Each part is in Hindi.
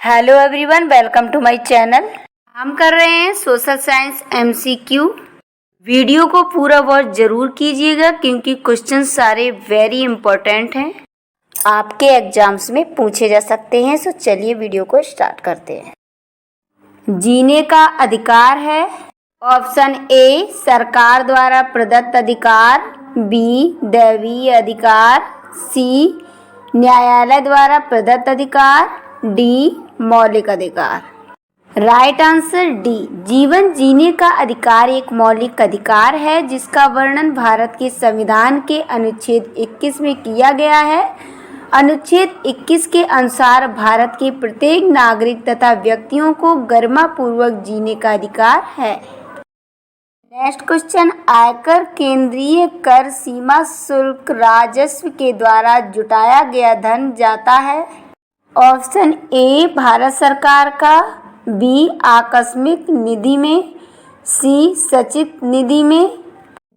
Hello everyone, welcome to my channel. हम कर रहे हैं सोशल साइंस MCQ। वीडियो को पूरा वॉच जरूर कीजिएगा क्योंकि क्वेश्चन सारे वेरी इंपॉर्टेंट हैं, आपके एग्जाम्स में पूछे जा सकते हैं। सो चलिए वीडियो को स्टार्ट करते हैं। जीने का अधिकार है। ऑप्शन ए सरकार द्वारा प्रदत्त अधिकार, बी दैवीय अधिकार, सी न्यायालय द्वारा प्रदत्त अधिकार, डी मौलिक अधिकार। राइट आंसर डी, जीवन जीने का अधिकार एक मौलिक अधिकार है जिसका वर्णन भारत के संविधान के अनुच्छेद 21 में किया गया है। अनुच्छेद 21 के अनुसार भारत के प्रत्येक नागरिक तथा व्यक्तियों को गरिमापूर्वक जीने का अधिकार है। नेक्स्ट क्वेश्चन, आयकर केंद्रीय कर सीमा शुल्क राजस्व के द्वारा जुटाया गया धन जाता है। ऑप्शन ए भारत सरकार का, बी आकस्मिक निधि में, सी संचित निधि में,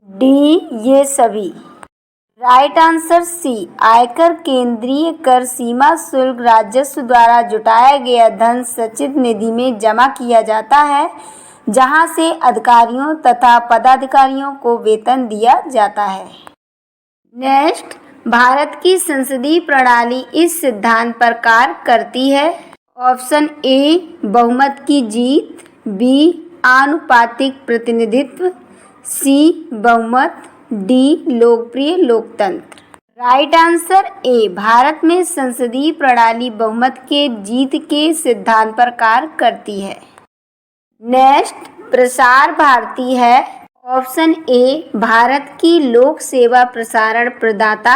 डी ये सभी। राइट आंसर सी, आयकर केंद्रीय कर सीमा शुल्क राजस्व द्वारा जुटाया गया धन संचित निधि में जमा किया जाता है जहां से अधिकारियों तथा पदाधिकारियों को वेतन दिया जाता है। नेक्स्ट, भारत की संसदीय प्रणाली इस सिद्धांत पर कार्य करती है। ऑप्शन ए बहुमत की जीत, बी आनुपातिक प्रतिनिधित्व, सी बहुमत, डी लोकप्रिय लोकतंत्र। राइट आंसर ए, भारत में संसदीय प्रणाली बहुमत के जीत के सिद्धांत पर कार्य करती है। नेक्स्ट, प्रसार भारती है। ऑप्शन ए भारत की लोक सेवा प्रसारण प्रदाता,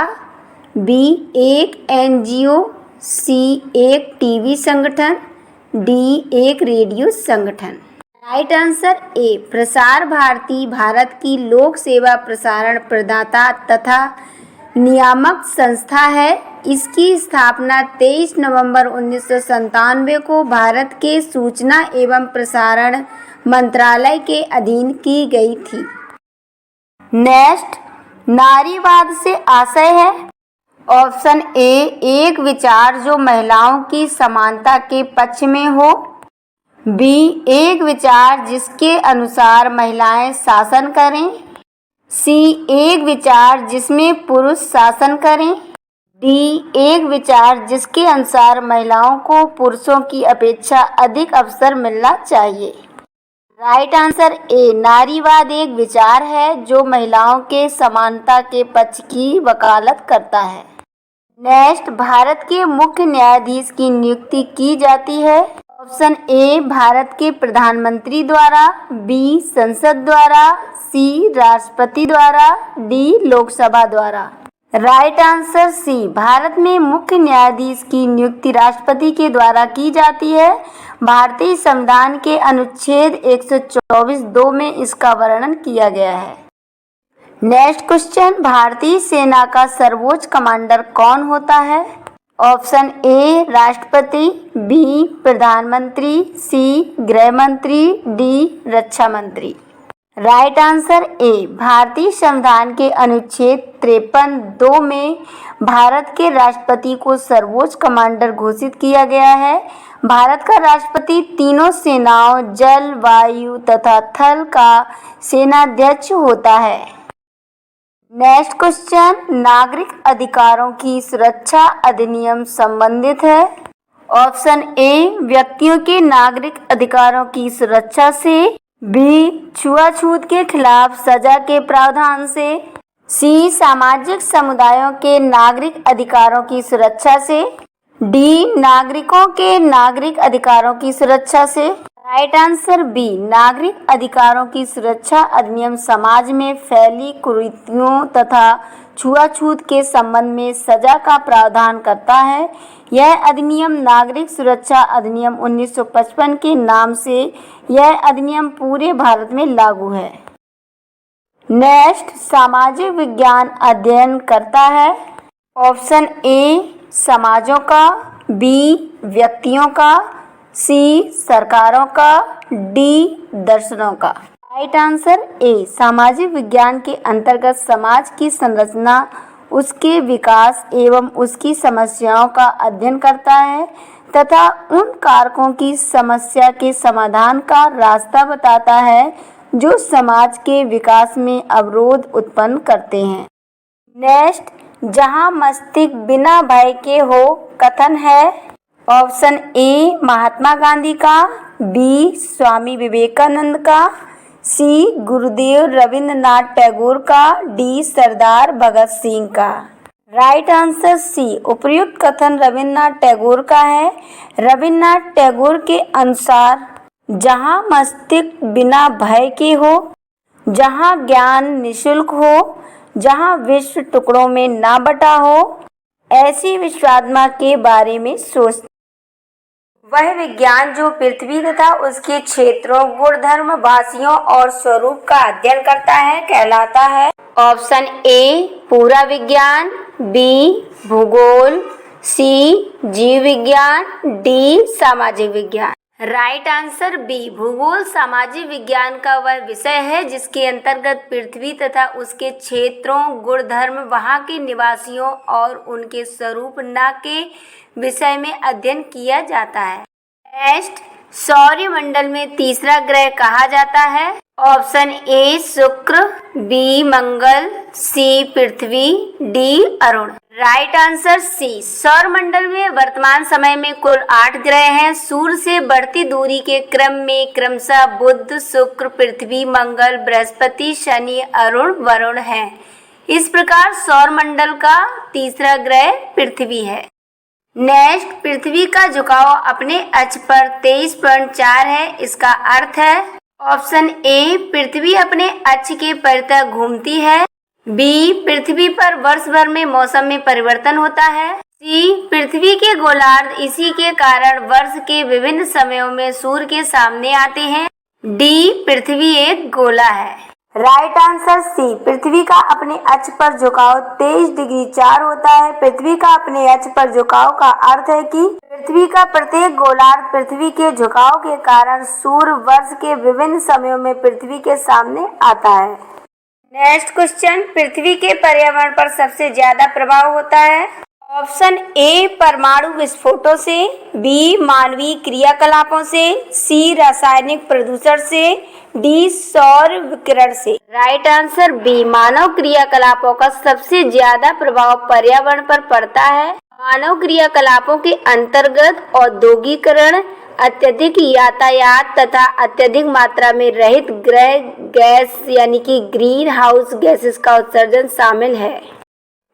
बी एक NGO, सी एक टीवी संगठन, डी एक रेडियो संगठन। राइट आंसर ए, प्रसार भारती भारत की लोक सेवा प्रसारण प्रदाता तथा नियामक संस्था है। इसकी स्थापना 23 नवंबर 1997 को भारत के सूचना एवं प्रसारण मंत्रालय के अधीन की गई थी। नेक्स्ट, नारीवाद से आशय है। ऑप्शन ए एक विचार जो महिलाओं की समानता के पक्ष में हो, बी एक विचार जिसके अनुसार महिलाएं शासन करें, सी एक विचार जिसमें पुरुष शासन करें, डी एक विचार जिसके अनुसार महिलाओं को पुरुषों की अपेक्षा अधिक अवसर मिलना चाहिए। राइट आंसर ए, नारीवाद एक विचार है जो महिलाओं के समानता के पक्ष की वकालत करता है। नेक्स्ट, भारत के मुख्य न्यायाधीश की नियुक्ति की जाती है। ऑप्शन ए भारत के प्रधानमंत्री द्वारा, बी संसद द्वारा, सी राष्ट्रपति द्वारा, डी लोकसभा द्वारा। राइट आंसर सी, भारत में मुख्य न्यायाधीश की नियुक्ति राष्ट्रपति के द्वारा की जाती है। भारतीय संविधान के अनुच्छेद 124(2) में इसका वर्णन किया गया है। नेक्स्ट क्वेश्चन, भारतीय सेना का सर्वोच्च कमांडर कौन होता है। ऑप्शन ए राष्ट्रपति, बी प्रधानमंत्री, सी गृह मंत्री, डी रक्षा मंत्री। राइट आंसर ए, भारतीय संविधान के अनुच्छेद 53(2) में भारत के राष्ट्रपति को सर्वोच्च कमांडर घोषित किया गया है। भारत का राष्ट्रपति तीनों सेनाओं जल, वायु तथा थल का सेनाध्यक्ष होता है। नेक्स्ट क्वेश्चन, नागरिक अधिकारों की सुरक्षा अधिनियम संबंधित है। ऑप्शन ए व्यक्तियों के नागरिक अधिकारों की सुरक्षा से, बी छुआछूत के खिलाफ सजा के प्रावधान से, सी सामाजिक समुदायों के नागरिक अधिकारों की सुरक्षा से, डी नागरिकों के नागरिक अधिकारों की सुरक्षा से। राइट आंसर बी, नागरिक अधिकारों की सुरक्षा अधिनियम समाज में फैली कुरीतियों तथा छुआछूत के संबंध में सजा का प्रावधान करता है। यह अधिनियम नागरिक सुरक्षा अधिनियम 1955 के नाम से यह अधिनियम पूरे भारत में लागू है। नेक्स्ट, सामाजिक विज्ञान अध्ययन करता है। ऑप्शन ए समाजों का, बी व्यक्तियों का, सी सरकारों का, डी दर्शनों का। राइट आंसर ए, सामाजिक विज्ञान के अंतर्गत समाज की संरचना, उसके विकास एवं उसकी समस्याओं का अध्ययन करता है तथा उन कारकों की समस्या के समाधान का रास्ता बताता है जो समाज के विकास में अवरोध उत्पन्न करते हैं। नेक्स्ट, जहां मस्तिष्क बिना भय के हो कथन है ऑप्शन ए महात्मा गांधी का, बी स्वामी विवेकानंद का, सी गुरुदेव रविंद्रनाथ टैगोर का, डी सरदार भगत सिंह का। राइट आंसर सी उपर्युक्त कथन रविंद्रनाथ टैगोर का है। रविंद्रनाथ टैगोर के अनुसार जहाँ मस्तिष्क बिना भय के हो, जहाँ ज्ञान निःशुल्क हो, जहाँ विश्व टुकड़ों में ना बटा हो, ऐसी विश्वात्मा के बारे में सोच वह विज्ञान जो पृथ्वी तथा उसके क्षेत्रों, गुणधर्म, वासियों और स्वरूप का अध्ययन करता है कहलाता है ऑप्शन ए पूरा विज्ञान, बी भूगोल, सी जीव विज्ञान, डी सामाजिक विज्ञान। राइट आंसर बी भूगोल सामाजिक विज्ञान का वह विषय है जिसके अंतर्गत पृथ्वी तथा उसके क्षेत्रों, गुणधर्म, वहां के निवासियों और उनके स्वरूप न के विषय में अध्ययन किया जाता है। नेक्स्ट, सौरमंडल में तीसरा ग्रह कहा जाता है ऑप्शन ए शुक्र, बी मंगल, सी पृथ्वी, डी अरुण। राइट आंसर सी सौरमंडल में वर्तमान समय में कुल 8 ग्रह हैं। सूर्य से बढ़ती दूरी के क्रम में क्रमशः बुध, शुक्र, पृथ्वी, मंगल, बृहस्पति, शनि, अरुण, वरुण हैं। इस प्रकार सौरमंडल का तीसरा ग्रह पृथ्वी है। नेक्स्ट, पृथ्वी का झुकाव अपने अक्ष पर 23.4 है। इसका अर्थ है ऑप्शन ए पृथ्वी अपने अक्ष के परितः घूमती है, बी पृथ्वी पर वर्ष भर में मौसम में परिवर्तन होता है, सी पृथ्वी के गोलार्ध इसी के कारण वर्ष के विभिन्न समयों में सूर्य के सामने आते हैं, डी पृथ्वी एक गोला है। राइट आंसर सी पृथ्वी का अपने अक्ष पर झुकाव 23°4 होता है। पृथ्वी का अपने अक्ष पर झुकाव का अर्थ है कि पृथ्वी का प्रत्येक गोलार्ध पृथ्वी के झुकाव के कारण सूर्य वर्ष के विभिन्न समयों में पृथ्वी के सामने आता है। नेक्स्ट क्वेश्चन, पृथ्वी के पर्यावरण पर सबसे ज्यादा प्रभाव होता है ऑप्शन ए परमाणु विस्फोटों से, बी मानवीय क्रियाकलापों से, सी रासायनिक प्रदूषण से, डी सौर विकिरण से। राइट आंसर बी मानव क्रियाकलापों का सबसे ज्यादा प्रभाव पर्यावरण पर पड़ता है। मानव क्रियाकलापों के अंतर्गत औद्योगिकरण, अत्यधिक यातायात तथा अत्यधिक मात्रा में रहित गृह गैस यानी कि ग्रीन हाउस गैसेस का उत्सर्जन शामिल है।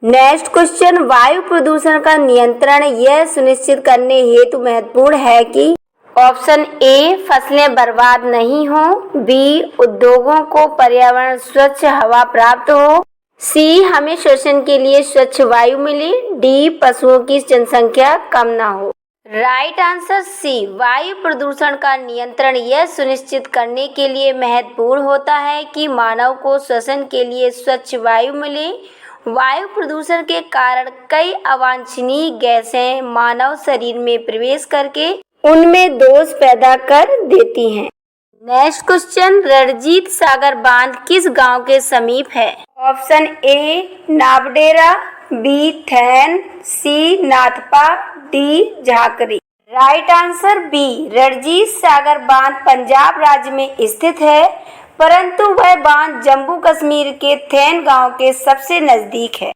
नेक्स्ट क्वेश्चन, वायु प्रदूषण का नियंत्रण यह सुनिश्चित करने हेतु महत्वपूर्ण है कि ऑप्शन ए फसलें बर्बाद नहीं हो, बी उद्योगों को पर्यावरण स्वच्छ हवा प्राप्त हो, सी हमें श्वसन के लिए स्वच्छ वायु मिले, डी पशुओं की जनसंख्या कम न हो। राइट आंसर सी वायु प्रदूषण का नियंत्रण यह सुनिश्चित करने के लिए महत्वपूर्ण होता है कि मानव को श्वसन के लिए स्वच्छ वायु मिले। वायु प्रदूषण के कारण कई अवांछनीय गैसें मानव शरीर में प्रवेश करके उनमें दोष पैदा कर देती हैं। नेक्स्ट क्वेश्चन, रणजीत सागर बांध किस गांव के समीप है option a Nawdera, b Thein, c Nathpa, d Jhakri. Right answer b Ranjit Sagar बांध पंजाब राज्य में स्थित है, परंतु वह बांध जम्मू कश्मीर के थैन गांव के सबसे नजदीक है।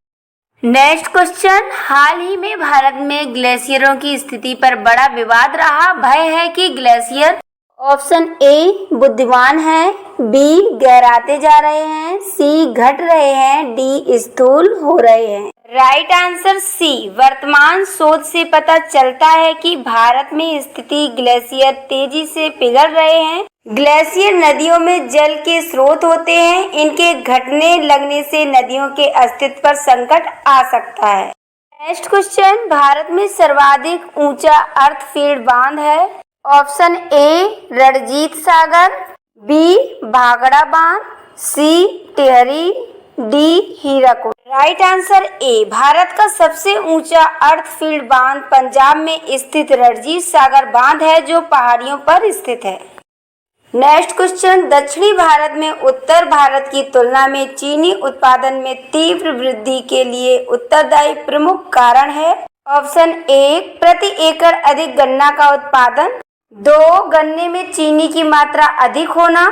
नेक्स्ट क्वेश्चन, हाल ही में भारत में ग्लेशियरों की स्थिति पर बड़ा विवाद रहा। भय है कि ग्लेशियर ऑप्शन ए बुद्धिमान है, बी गहराते जा रहे हैं, सी घट रहे हैं, डी स्थूल हो रहे हैं। राइट आंसर सी वर्तमान शोध से पता चलता है कि भारत में स्थिति ग्लेशियर तेजी से पिघल रहे हैं। ग्लेशियर नदियों में जल के स्रोत होते हैं, इनके घटने लगने से नदियों के अस्तित्व पर संकट आ सकता है। नेक्स्ट क्वेश्चन, भारत में सर्वाधिक ऊंचा अर्थफील्ड बांध है option a Ranjit Sagar, b Bhakra बांध, c Tehri, d Hirakud. Right answer a Bharat का सबसे ऊंचा अर्थफील्ड बांध पंजाब में स्थित रणजीत सागर बांध है जो पहाड़ियों पर स्थित है। नेक्स्ट क्वेश्चन, दक्षिणी भारत में उत्तर भारत की तुलना में चीनी उत्पादन में तीव्र वृद्धि के लिए उत्तरदायी प्रमुख कारण है ऑप्शन ए प्रति एकड़ अधिक गन्ना का उत्पादन, 2 गन्ने में चीनी की मात्रा अधिक होना,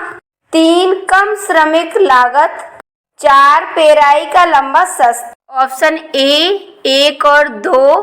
3 कम श्रमिक लागत, 4 पेराई का लंबा सस्त। ऑप्शन ए 1 और 2,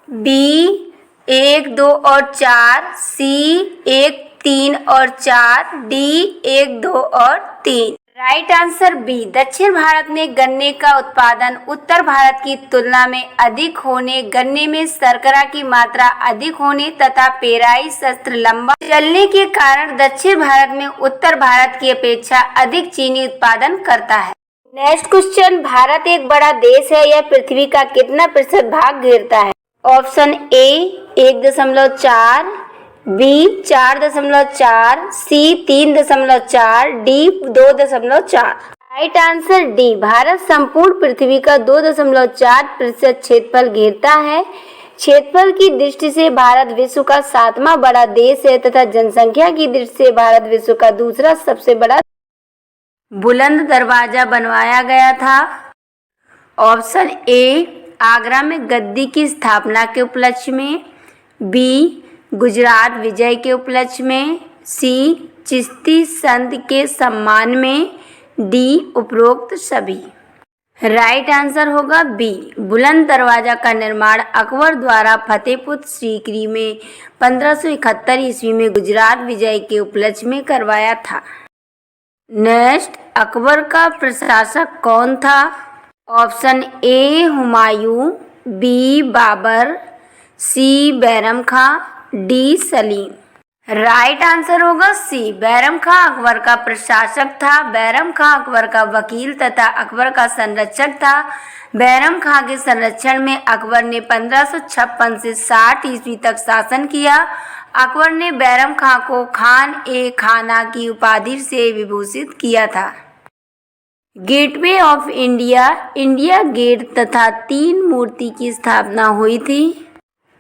बी 1, 2 और 4, सी 1, 3 और 4, डी 1, 2 और 3। Right answer B. दक्षिण भारत में गन्ने का उत्पादन उत्तर भारत की तुलना में अधिक होने, गन्ने में शर्करा की मात्रा अधिक होने तथा पेराई सत्र लंबा चलने के कारण दक्षिण भारत में उत्तर भारत की अपेक्षा अधिक चीनी उत्पादन करता है। नेक्स्ट क्वेश्चन, भारत एक बड़ा देश है, यह पृथ्वी का कितना प्रतिशत भाग घेरता है? Option A 1.4, B 4.4, C 3.4, D 2.4। Right answer D. भारत संपूर्ण पृथ्वी का 2.4% क्षेत्रफल घेरता है। क्षेत्रफल की दृष्टि से भारत विश्व का 7वां बड़ा देश है तथा जनसंख्या की दृष्टि से भारत विश्व का दूसरा सबसे बड़ा। बुलंद दरवाजा बनवाया गया था। ऑप्शन ए आगरा में गद्दी की स्थापना के उपलक्ष्य में, बी गुजरात विजय के उपलक्ष्य में, सी चिश्ती संत के सम्मान में, डी उपरोक्त सभी। राइट आंसर होगा बी। बुलंद दरवाजा का निर्माण अकबर द्वारा फतेहपुर सीकरी में 1571 ईस्वी में गुजरात विजय के उपलक्ष्य में करवाया था। नेक्स्ट, अकबर का प्रशासक कौन था? Option A Humayun, B Babur, C Bairam Khan, D Salim. Right answer होगा सी। बैरम खां अकबर का प्रशासक था। बैरम खां अकबर का वकील तथा अकबर का संरक्षक था। बैरम खां के संरक्षण में अकबर ने 1556 से 60 ईस्वी तक शासन किया। अकबर ने बैरम खां को खान ए खाना की उपाधि से विभूषित किया था। Gateway of India, India Gate तथा 3 मूर्ति की स्थापना हुई थी।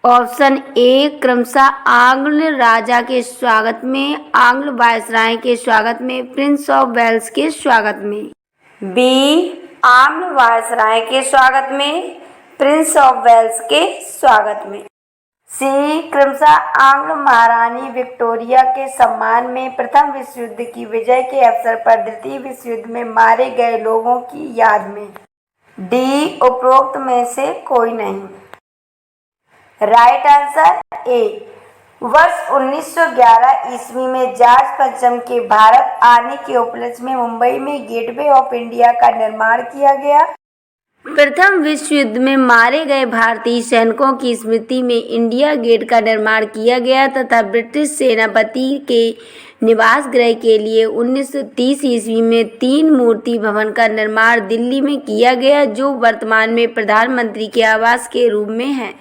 ऑप्शन ए क्रमशः आंग्ल राजा के स्वागत में, आंग्ल वायसराय के स्वागत में, प्रिंस ऑफ वेल्स के स्वागत में, बी आंग्ल वायसराय के स्वागत में, प्रिंस ऑफ वेल्स के स्वागत में, सी क्रमशः आंग्ल महारानी विक्टोरिया के सम्मान में, प्रथम विश्व युद्ध की विजय के अवसर पर द्वितीय विश्व युद्ध में मारे गए लोगों की याद में, डी उपरोक्त में से कोई नहीं। Right answer A. वर्ष 1911 ईस्वी में जॉर्ज पंचम के भारत आने के उपलक्ष्य में मुंबई में गेटवे ऑफ इंडिया का निर्माण किया गया। प्रथम विश्व युद्ध में मारे गए भारतीय सैनिकों की स्मृति में इंडिया गेट का निर्माण किया गया तथा ब्रिटिश सेनापति के निवास गृह के लिए 1930 ईस्वी में 3 मूर्ति भवन का निर्माण दिल्ली में किया गया, जो वर्तमान में प्रधानमंत्री के आवास के रूप में है।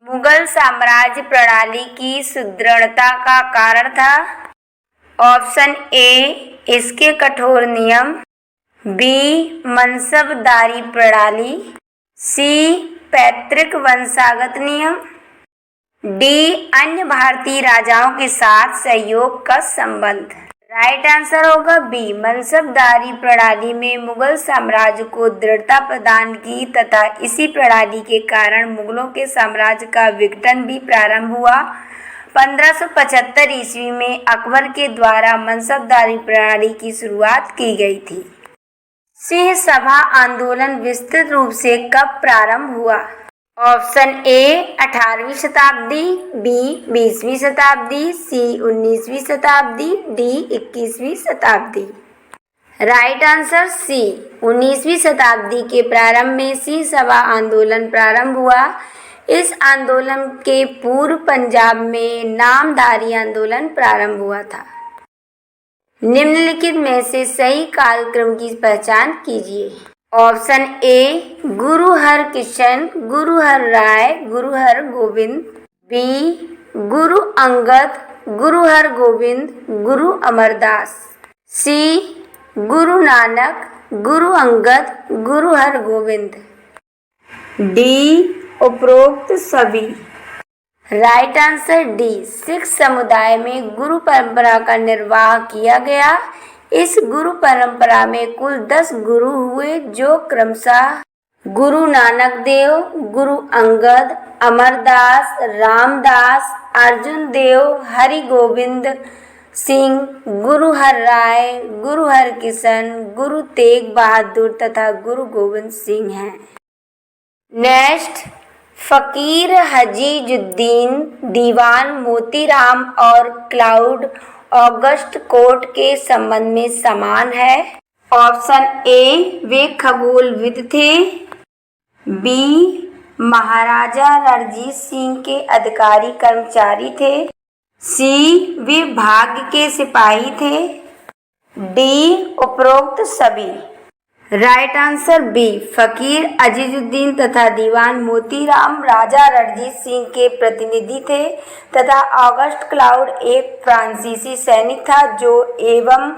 मुगल साम्राज्य प्रणाली की सुदृढ़ता का कारण था। ऑप्शन ए इसके कठोर नियम, बी मनसबदारी प्रणाली, सी पैतृक वंशागत नियम, डी अन्य भारतीय राजाओं के साथ सहयोग का संबंध। राइट आंसर होगा बी मनसबदारी प्रणाली में मुगल साम्राज्य को दृढ़ता प्रदान की तथा इसी प्रणाली के कारण मुगलों के साम्राज्य का विघटन भी प्रारंभ हुआ। 1575 ईस्वी में अकबर के द्वारा मनसबदारी प्रणाली की शुरुआत की गई थी। सिंह सभा आंदोलन विस्तृत रूप से कब प्रारंभ हुआ? ऑप्शन ए 18वीं शताब्दी, बी 20वीं शताब्दी, सी 19वीं शताब्दी, डी 21वीं शताब्दी। राइट आंसर सी 19वीं शताब्दी के प्रारंभ में सिंह सभा आंदोलन प्रारंभ हुआ। इस आंदोलन के पूर्व पंजाब में नामधारी आंदोलन प्रारंभ हुआ था। निम्नलिखित में से सही कालक्रम की पहचान कीजिए। Option A Guru Harkrishna, Guru her Rai, Guru her Govind, B Guru Angad, Guru her Govind, Guru Amar Das, C Guru Nanak, Guru Angad, Guru her Govind, D उपरोक्त सभी। राइट आंसर डी सिख समुदाय में गुरु परंपरा का निर्वाह किया गया। इस गुरु परंपरा में कुल 10 गुरु हुए, जो क्रमशः गुरु नानक देव, गुरु अंगद, अमरदास, रामदास, अर्जुन देव, हरि गोविंद सिंह, गुरु हर राय, गुरु हरकिशन, गुरु तेग बहादुर तथा गुरु गोविंद सिंह हैं। नेक्स्ट, फकीर हजीजुद्दीन, दीवान मोतीराम और क्लाउड ऑगस्ट कोर्ट के संबंध में समान है। ऑप्शन ए, वे खगोलविद थे। बी, महाराजा रणजीत सिंह के अधिकारी कर्मचारी थे। सी, वे भाग्य के सिपाही थे। डी, उपरोक्त सभी। राइट आंसर बी, फकीर अजीजुद्दीन तथा दीवान मोतीराम राजा रणजीत सिंह के प्रतिनिधि थे तथा ऑगस्ट क्लाउड एक फ्रांसीसी सैनिक था जो एवं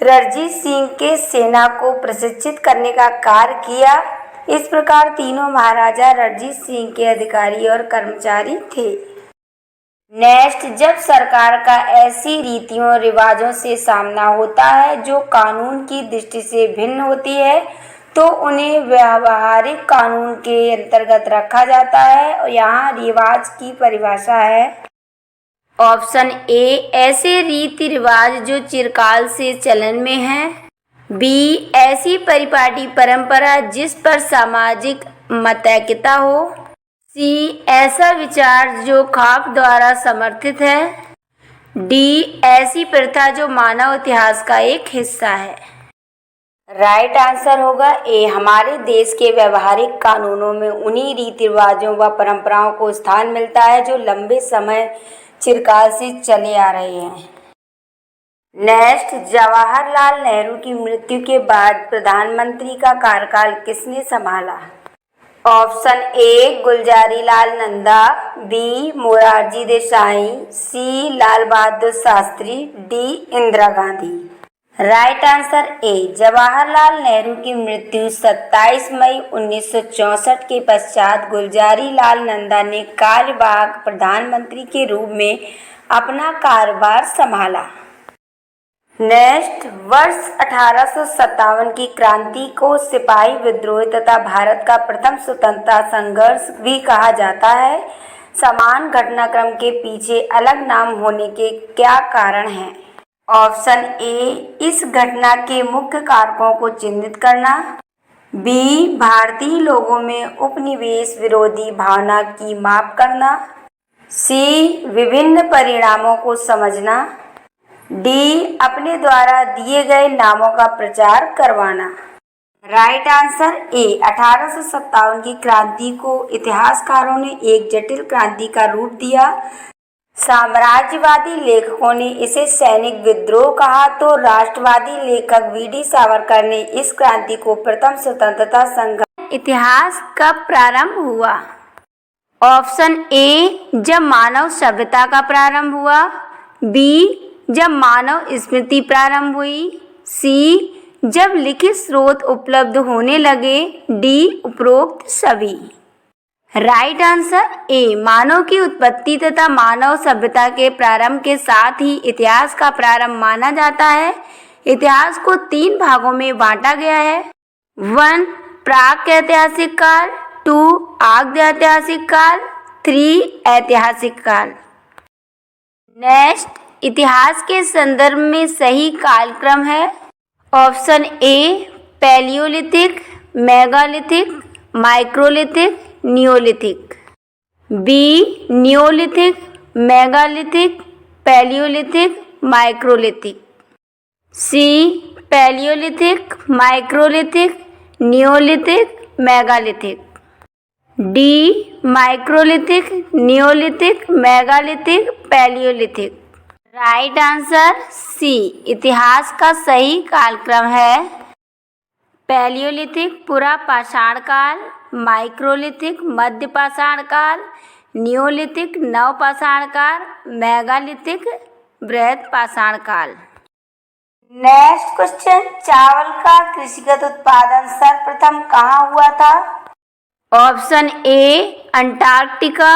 रणजीत सिंह के सेना को प्रशिक्षित करने का कार्य किया। इस प्रकार तीनों महाराजा रणजीत सिंह के अधिकारी और कर्मचारी थे। नेक्स्ट, जब सरकार का ऐसी रीतियों रिवाजों से सामना होता है जो कानून की दृष्टि से भिन्न होती है तो उन्हें व्यावहारिक कानून के अंतर्गत रखा जाता है और यहाँ रिवाज की परिभाषा है। ऑप्शन ए, ऐसे रीति रिवाज जो चिरकाल से चलन में हैं। बी, ऐसी परिपाटी परंपरा जिस पर सामाजिक मतैक्यता हो। सी, ऐसा विचार जो खाप द्वारा समर्थित है। डी, ऐसी प्रथा जो मानव इतिहास का एक हिस्सा है। राइट आंसर होगा ए, हमारे देश के व्यवहारिक कानूनों में उन्हीं रीति रिवाजों व परंपराओं को स्थान मिलता है जो लंबे समय चिरकाल से चले आ रहे हैं। नेक्स्ट, जवाहरलाल नेहरू की मृत्यु के बाद प्रधानमंत्री का कार्यकाल किसने संभाला। Option A, Gulzari Lal Nanda. B, Morarji Desai. C, Lal Bahadur Shastri. D, Indira Gandhi. Right answer A, Jawaharlal Nehru की मृत्यु 27 मई 1964 के पश्चात गुलजारी लाल नंदा ने कार्यवाहक प्रधानमंत्री के रूप में अपना कार्यभार संभाला। नेक्स्ट, वर्ष 1857 की क्रांति को सिपाही विद्रोह तथा भारत का प्रथम स्वतंत्रता संघर्ष भी कहा जाता है। समान घटनाक्रम के पीछे अलग नाम होने के क्या कारण हैं। ऑप्शन ए, इस घटना के मुख्य कारकों को चिन्हित करना। बी, भारतीय लोगों में उपनिवेश विरोधी भावना की माप करना। सी, विभिन्न परिणामों को समझना। डी, अपने द्वारा दिए गए नामों का प्रचार करवाना। राइट आंसर ए, 1857 की क्रांति को इतिहासकारों ने एक जटिल क्रांति का रूप दिया। साम्राज्यवादी लेखकों ने इसे सैनिक विद्रोह कहा तो राष्ट्रवादी लेखक वी.डी. सावरकर ने इस क्रांति को प्रथम स्वतंत्रता संग्राम। इतिहास कब प्रारंभ हुआ। ऑप्शन ए, जब मानव सभ्यता का प्रारंभ हुआ। बी, जब मानव स्मृति प्रारंभ हुई। सी, जब लिखित स्रोत उपलब्ध होने लगे। डी, उपरोक्त सभी। राइट आंसर ए, मानव की उत्पत्ति तथा मानव सभ्यता के प्रारंभ के साथ ही इतिहास का प्रारंभ माना जाता है। इतिहास को 3 भागों में बांटा गया है। 1, प्राक ऐतिहासिक काल। 2, आद्य ऐतिहासिक काल। 3, ऐतिहासिक काल। नेक्स्ट, इतिहास के संदर्भ में सही कालक्रम है। Option A, palaeolithic, megalithic, microlithic, neolithic. B, neolithic, megalithic, palaeolithic, microlithic. C, palaeolithic, microlithic, neolithic, megalithic. D, microlithic, neolithic, megalithic, palaeolithic. Right answer C, इतिहास का सही कालक्रम है पैलियोलिथिक पुरा पाषाण काल, माइक्रोलिथिक मध्य पाषाण काल, नियोलिथिक नव पाषाण काल, मेगालिथिक बृहद पाषाण काल। नेक्स्ट क्वेश्चन, चावल का कृषिगत उत्पादन सर्वप्रथम कहाँ हुआ था? ऑप्शन ए अंटार्कटिका,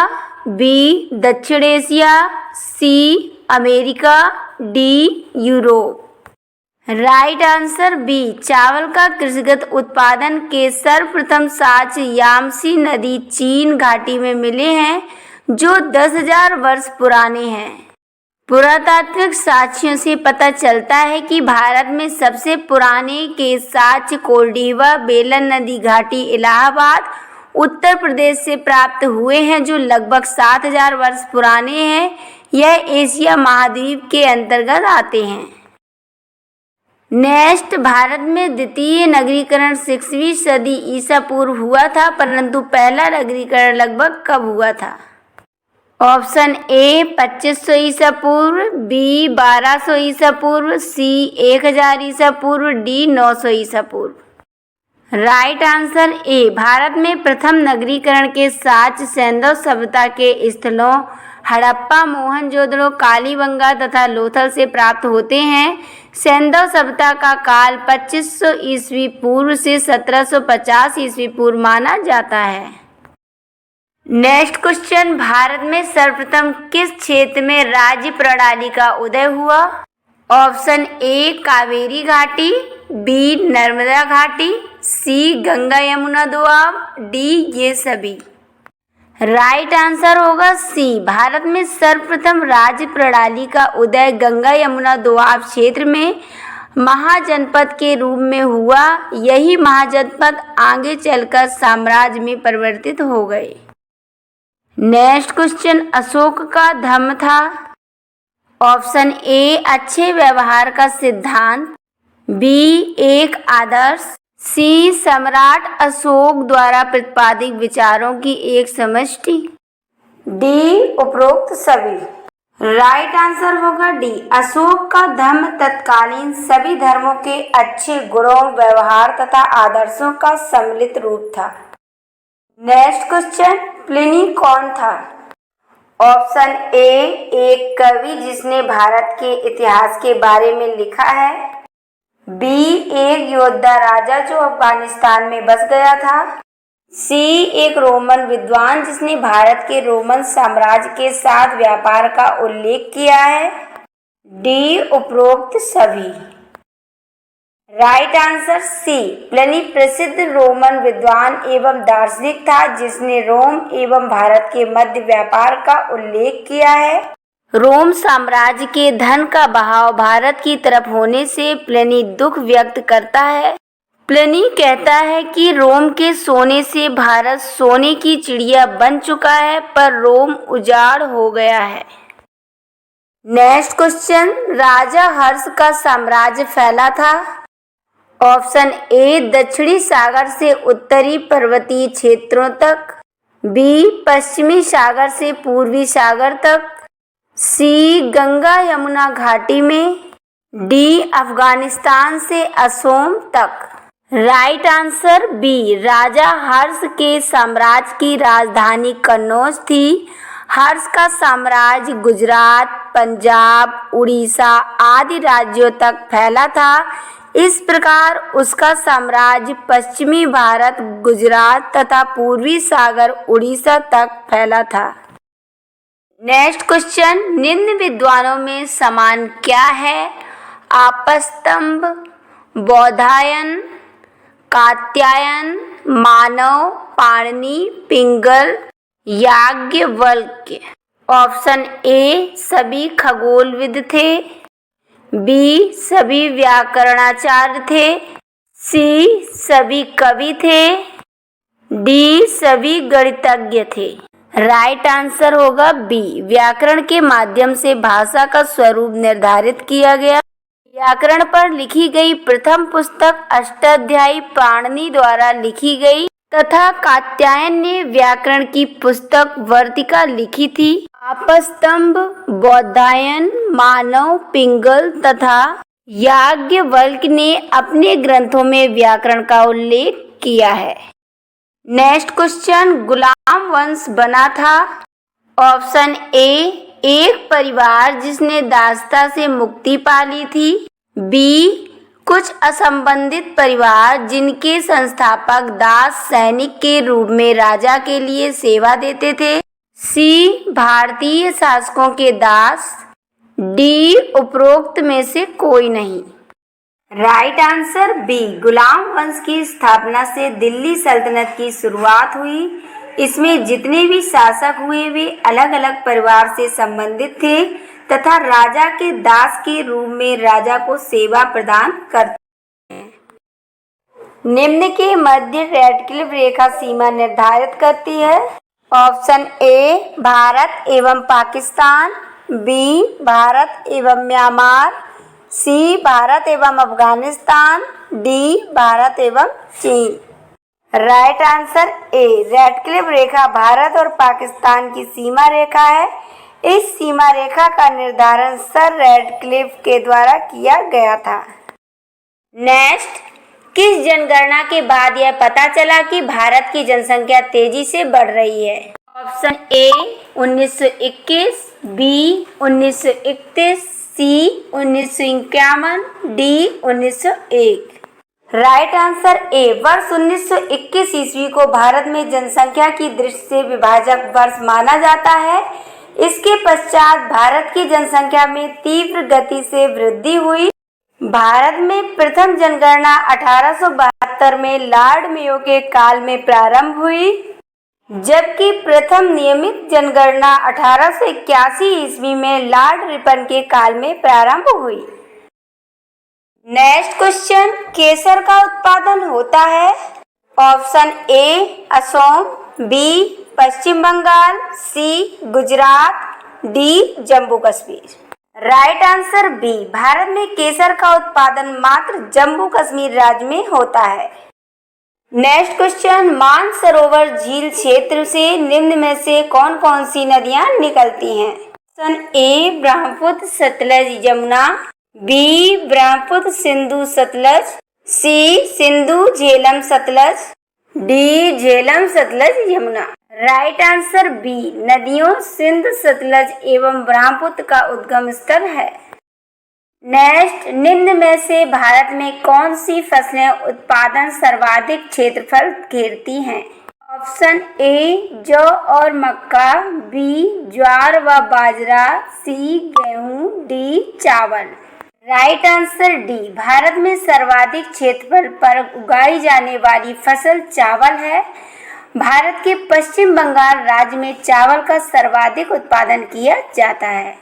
बी दक्षिण Asia, C America, D Europe. Right answer B, चावल का कृषिगत उत्पादन के सर्वप्रथम साक्ष्य यामसी नदी चीन घाटी में मिले हैं जो 10,000 वर्ष पुराने हैं। पुरातात्विक साक्ष्यों से पता चलता है कि भारत में सबसे पुराने के साक्ष्य कोल्डिवा, बेलन नदी घाटी, इलाहाबाद, उत्तर प्रदेश से प्राप्त हुए हैं जो लगभग 7,000 वर्ष पुराने हैं। यह एशिया महाद्वीप के अंतर्गत आते हैं। नेक्स्ट, भारत में द्वितीय नगरीकरण 6वीं सदी ईसा पूर्व हुआ था, परंतु पहला नगरीकरण लगभग कब हुआ था? ऑप्शन ए 2500 ईसा पूर्व, बी 1200 ईसा पूर्व, सी 1000 ईसा पूर्व, डी 900 ईसा पूर्व। राइट आंसर ए, भारत में प्रथम नगरीकरण के साक्ष्य सैंधव सभ्यता के स्थलों हड़प्पा, मोहनजोदड़ो, कालीबंगा तथा लोथल से प्राप्त होते हैं। सैंधव सभ्यता का काल 2500 ईस्वी पूर्व से 1750 ईस्वी पूर्व माना जाता है। नेक्स्ट क्वेश्चन, भारत में सर्वप्रथम किस क्षेत्र में राज्य प्रणाली का उदय हुआ? ऑप्शन ए कावेरी घाटी, बी नर्मदा घाटी, सी गंगा यमुना दोआब, डी ये सभी। राइट आंसर होगा सी, भारत में सर्वप्रथम राज्य प्रणाली का उदय गंगा यमुना दोआब क्षेत्र में महाजनपद के रूप में हुआ। यही महाजनपद आगे चलकर साम्राज्य में परिवर्तित हो गए। नेक्स्ट क्वेश्चन, अशोक का धर्म था? ऑप्शन ए अच्छे व्यवहार का सिद्धांत, बी एक आदर्श, सी सम्राट अशोक द्वारा प्रतिपादित विचारों की एक समष्टि, डी उपरोक्त सभी। राइट आंसर होगा डी, अशोक का धर्म तत्कालीन सभी धर्मों के अच्छे गुणों, व्यवहार तथा आदर्शों का सम्मिलित रूप था। नेक्स्ट क्वेश्चन, प्लिनी कौन था? ऑप्शन ए एक कवि जिसने भारत के इतिहास के बारे में लिखा है, बी एक योद्धा राजा जो अफगानिस्तान में बस गया था, सी एक रोमन विद्वान जिसने भारत के रोमन साम्राज्य के साथ व्यापार का उल्लेख किया है, डी उपरोक्त सभी। राइट आंसर सी, प्लिनी प्रसिद्ध रोमन विद्वान एवं दार्शनिक था जिसने रोम एवं भारत के मध्य व्यापार का उल्लेख किया है। रोम साम्राज्य के धन का बहाव भारत की तरफ होने से प्लिनी दुख व्यक्त करता है। प्लिनी कहता है कि रोम के सोने से भारत सोने की चिड़िया बन चुका है, पर रोम उजाड़ हो गया है। नेक्स्ट क्वेश्चन, राजा हर्ष का साम्राज्य फैला था? ऑप्शन ए दक्षिणी सागर से उत्तरी पर्वतीय क्षेत्रों तक, बी पश्चिमी सागर से पूर्वी सागर तक, सी गंगा यमुना घाटी में, डी अफगानिस्तान से असोम तक। राइट आंसर बी, राजा हर्ष के साम्राज्य की राजधानी कन्नौज थी। हर्ष का साम्राज्य गुजरात, पंजाब, उड़ीसा आदि राज्यों तक फैला था। इस प्रकार उसका साम्राज्य पश्चिमी भारत, गुजरात तथा पूर्वी सागर उड़ीसा तक फैला था। नेक्स्ट क्वेश्चन, निम्न विद्वानों में समान क्या है? आपस्तंभ, बौधायन, कात्यायन, मानव, पाणिनि, पिंगल, याज्ञवल्क्य। ऑप्शन ए सभी खगोलविद थे, बी सभी व्याकरणाचार्य थे, सी सभी कवि थे, डी सभी गणितज्ञ थे। राइट आंसर होगा बी, व्याकरण के माध्यम से भाषा का स्वरूप निर्धारित किया गया। व्याकरण पर लिखी गई प्रथम पुस्तक अष्टाध्यायी पाणिनि द्वारा लिखी गई तथा कात्यायन ने व्याकरण की पुस्तक वर्तिका लिखी थी। आपस्तंभ, बौधायन, मानव, पिंगल तथा याज्ञवल्क्य ने अपने ग्रंथों में व्याकरण का उल्लेख किया है। नेक्स्ट क्वेश्चन, गुलाम वंश बना था? ऑप्शन ए एक परिवार जिसने दासता से मुक्ति पा ली थी, बी कुछ असंबंधित परिवार जिनके संस्थापक दास सैनिक के रूप में राजा के लिए सेवा देते थे, सी भारतीय शासकों के दास, डी उपरोक्त में से कोई नहीं। राइट आंसर बी, गुलाम वंश की स्थापना से दिल्ली सल्तनत की शुरुआत हुई। इसमें जितने भी शासक हुए वे अलग अलग परिवार से संबंधित थे तथा राजा के दास के रूप में राजा को सेवा प्रदान करते हैं। निम्न के मध्य रेडक्लिफ रेखा सीमा निर्धारित करती है। ऑप्शन ए भारत एवं पाकिस्तान, बी भारत एवं म्यांमार, सी भारत एवं अफगानिस्तान, डी भारत एवं चीन। राइट आंसर ए, रेडक्लिफ रेखा भारत और पाकिस्तान की सीमा रेखा है। इस सीमा रेखा का निर्धारण सर रेडक्लिफ के द्वारा किया गया था। नेक्स्ट, किस जनगणना के बाद यह पता चला कि भारत की जनसंख्या तेजी से बढ़ रही है? Option A 1921, B 1931, C 1951, D 1901। Right answer A, वर्ष 1921 ईस्वी को भारत में जनसंख्या की दृष्टि से विभाजक वर्ष माना जाता है। इसके पश्चात भारत की जनसंख्या में तीव्र गति से वृद्धि हुई। भारत में प्रथम जनगणना 1872 में लॉर्ड मेयो के काल में प्रारंभ हुई, जबकि प्रथम नियमित जनगणना 1881 ईस्वी में लॉर्ड रिपन के काल में प्रारंभ हुई। नेक्स्ट क्वेश्चन, केसर का उत्पादन होता है? Option A Assam, B Paschim Bangal, C Gujarat, D Jammu Kashmir. Right answer B, Bharat में केसर का उत्पादन मात्र जम्मू कश्मीर राज्य में होता है। नेक्स्ट क्वेश्चन, मानसरोवर झील क्षेत्र से निम्न में से कौन कौन सी नदियां निकलती हैं? Option A Brahmaputra Sutlej Yamuna, B Brahmaputra Sindhu Sutlej, C Sindhu Jhelum Sutlej, D Jhelum Sutlej Yamuna. Right answer B, नदियों सिंध सतलज एवं ब्रह्मपुत्र का उद्गम स्थल है। नेक्स्ट, निम्न में से भारत में कौन सी फसलें उत्पादन सर्वाधिक क्षेत्रफल घेरती हैं? ऑप्शन ए जौ और मक्का, बी ज्वार व बाजरा, सी गेहूं, डी चावल। राइट आंसर डी, भारत में सर्वाधिक क्षेत्रफल पर उगाई जाने वाली फसल चावल है। भारत के पश्चिम बंगाल राज्य में चावल का सर्वाधिक उत्पादन किया जाता है।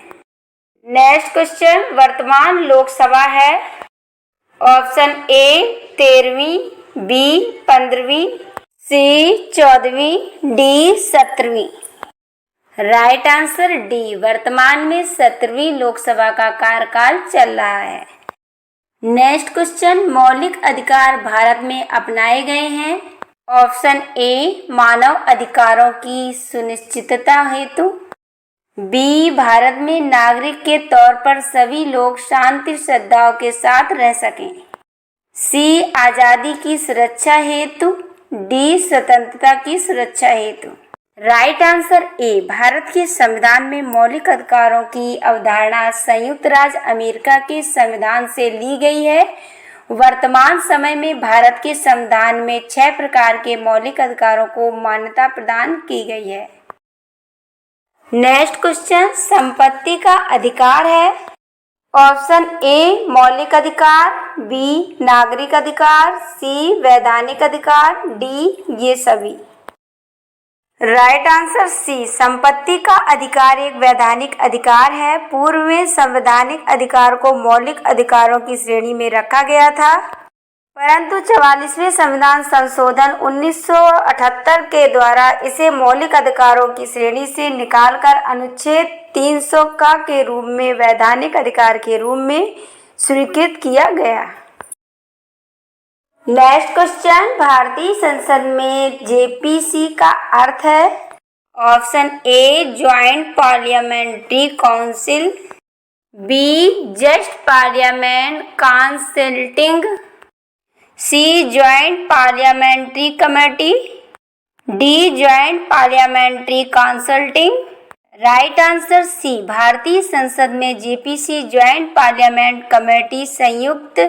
नेक्स्ट क्वेश्चन, वर्तमान लोकसभा है? ऑप्शन ए 13वीं, बी 15वीं, सी 14वीं, डी 17वीं। राइट आंसर डी, वर्तमान में 17वीं लोकसभा का कार्यकाल चल रहा है। नेक्स्ट क्वेश्चन, मौलिक अधिकार भारत में अपनाए गए हैं? ऑप्शन ए मानव अधिकारों की सुनिश्चितता हेतु, बी भारत में नागरिक के तौर पर सभी लोग शांति सद्भाव के साथ रह सकें, सी आजादी की सुरक्षा हेतु, डी स्वतंत्रता की सुरक्षा हेतु। राइट आंसर ए, भारत के संविधान में मौलिक अधिकारों की अवधारणा संयुक्त राज्य अमेरिका के संविधान से ली गई है। वर्तमान समय में भारत के संविधान में 6 प्रकार के मौलिक अधिकारों को मान्यता प्रदान की गई है। नेक्स्ट क्वेश्चन, संपत्ति का अधिकार है? ऑप्शन ए मौलिक अधिकार, बी नागरिक अधिकार, सी वैधानिक अधिकार, डी ये सभी। राइट आंसर सी, संपत्ति का अधिकार एक वैधानिक अधिकार है। पूर्व में संवैधानिक अधिकार को मौलिक अधिकारों की श्रेणी में रखा गया था, परंतु 44वें संविधान संशोधन 1978 के द्वारा इसे मौलिक अधिकारों की श्रेणी से निकालकर अनुच्छेद 300 का के रूप में वैधानिक अधिकार के रूप में स्वीकृत किया गया। नेक्स्ट क्वेश्चन, भारतीय संसद में जेपीसी का अर्थ है? Option A joint parliamentary council, B just parliament consulting, C joint parliamentary committee, D joint parliamentary consulting. Right answer C, भारतीय संसद में जेपीसी ज्वाइंट पार्लियामेंट कमेटी संयुक्त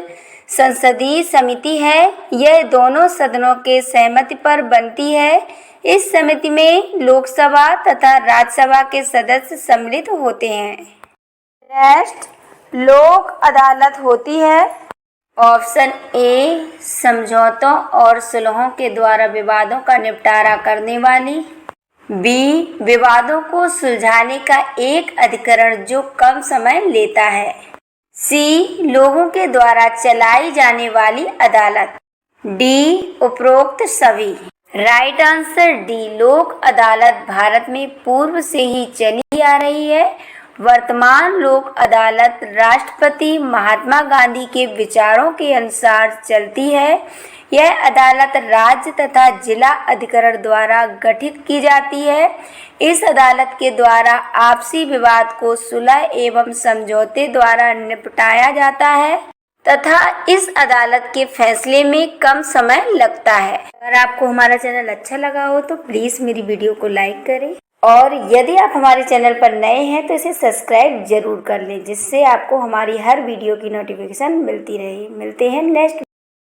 संसदीय समिति है। यह दोनों सदनों के सहमति पर बनती है। इस समिति में लोकसभा तथा राज्यसभा के सदस्य सम्मिलित होते हैं। नेक्स्ट, लोक अदालत होती है? ऑप्शन ए समझौतों और सुलहों के द्वारा विवादों का निपटारा करने वाली। बी विवादों को सुलझाने का एक अधिकरण जो कम समय लेता है। सी लोगों के द्वारा चलाई जाने वाली अदालत। डी उपरोक्त सभी। राइट आंसर डी लोक अदालत भारत में पूर्व से ही चली आ रही है। वर्तमान लोक अदालत राष्ट्रपति महात्मा गांधी के विचारों के अनुसार चलती है। यह अदालत राज्य तथा जिला अधिकरण द्वारा गठित की जाती है। इस अदालत के द्वारा आपसी विवाद को सुलह एवं समझौते द्वारा निपटाया जाता है तथा इस अदालत के फैसले में कम समय लगता है। अगर आपको हमारा चैनल अच्छा लगा हो तो प्लीज़ मेरी वीडियो को लाइक करें और यदि आप हमारे चैनल पर नए हैं तो इसे सब्सक्राइब जरूर कर लें, जिससे आपको हमारी हर वीडियो की नोटिफिकेशन मिलती रहे। मिलते हैं नेक्स्ट